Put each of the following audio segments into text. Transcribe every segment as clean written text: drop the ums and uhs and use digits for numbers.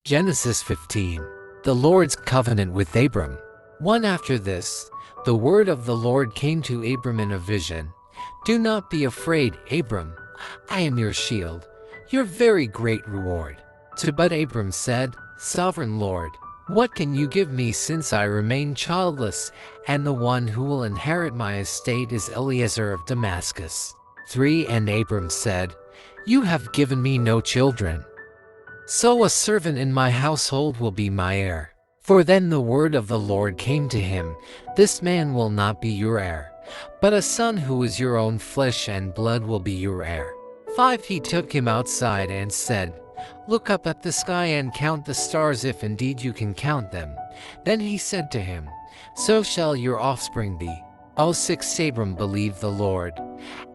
Genesis 15. The Lord's covenant with Abram. One after this, the word of the Lord came to Abram in a vision. Do not be afraid, Abram. I am your shield, your very great reward. But Abram said, Sovereign Lord, what can you give me since I remain childless, and the one who will inherit my estate is Eliezer of Damascus? 3. And Abram said, You have given me no children, so a servant in my household will be my heir. For then the word of the Lord came to him, This man will not be your heir, but a son who is your own flesh and blood will be your heir. 5. He took him outside and said, Look up at the sky and count the stars if indeed you can count them. Then he said to him, So shall your offspring be. 6. Abram believed the Lord,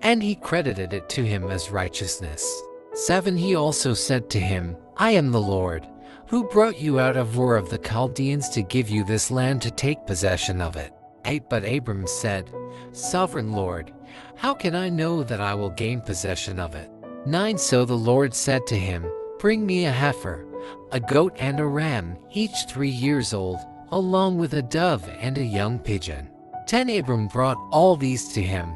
and he credited it to him as righteousness. 7. He also said to him, I am the Lord, who brought you out of Ur of the Chaldeans to give you this land to take possession of it. 8. But Abram said, Sovereign Lord, how can I know that I will gain possession of it? 9. So the Lord said to him, Bring me a heifer, a goat and a ram, each 3 years old, along with a dove and a young pigeon. 10. Abram brought all these to him,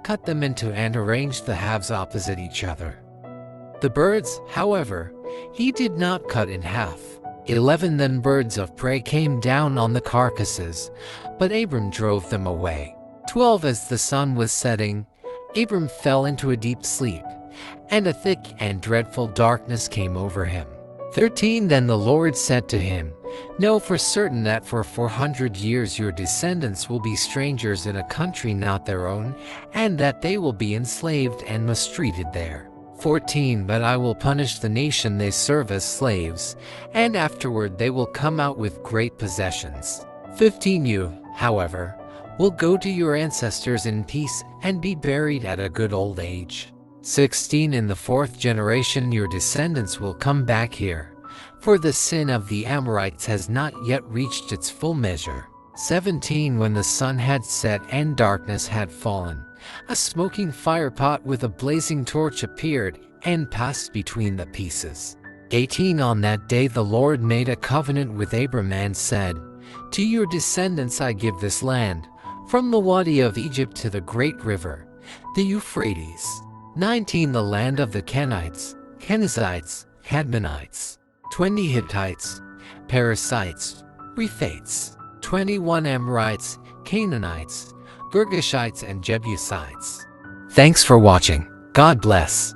cut them into and arranged the halves opposite each other. The birds, however, he did not cut in half. 11. Then birds of prey came down on the carcasses, but Abram drove them away. 12. As the sun was setting, Abram fell into a deep sleep, and a thick and dreadful darkness came over him. 13. Then the Lord said to him, Know for certain that for 400 years your descendants will be strangers in a country not their own, and that they will be enslaved and mistreated there. 14. But I will punish the nation they serve as slaves, and afterward they will come out with great possessions. 15. You, however, will go to your ancestors in peace and be buried at a good old age. 16. In the 4th generation your descendants will come back here, for the sin of the Amorites has not yet reached its full measure. 17. When the sun had set and darkness had fallen, a smoking firepot with a blazing torch appeared and passed between the pieces. 18. On that day the Lord made a covenant with Abram and said, To your descendants I give this land, from the Wadi of Egypt to the great river, the Euphrates. 19. The land of the Kenites, Kenizzites, Cadmonites. 20. Hittites, Perizzites, Rephates. 21. Amorites, Canaanites, Girgashites and Jebusites. Thanks for watching. God bless.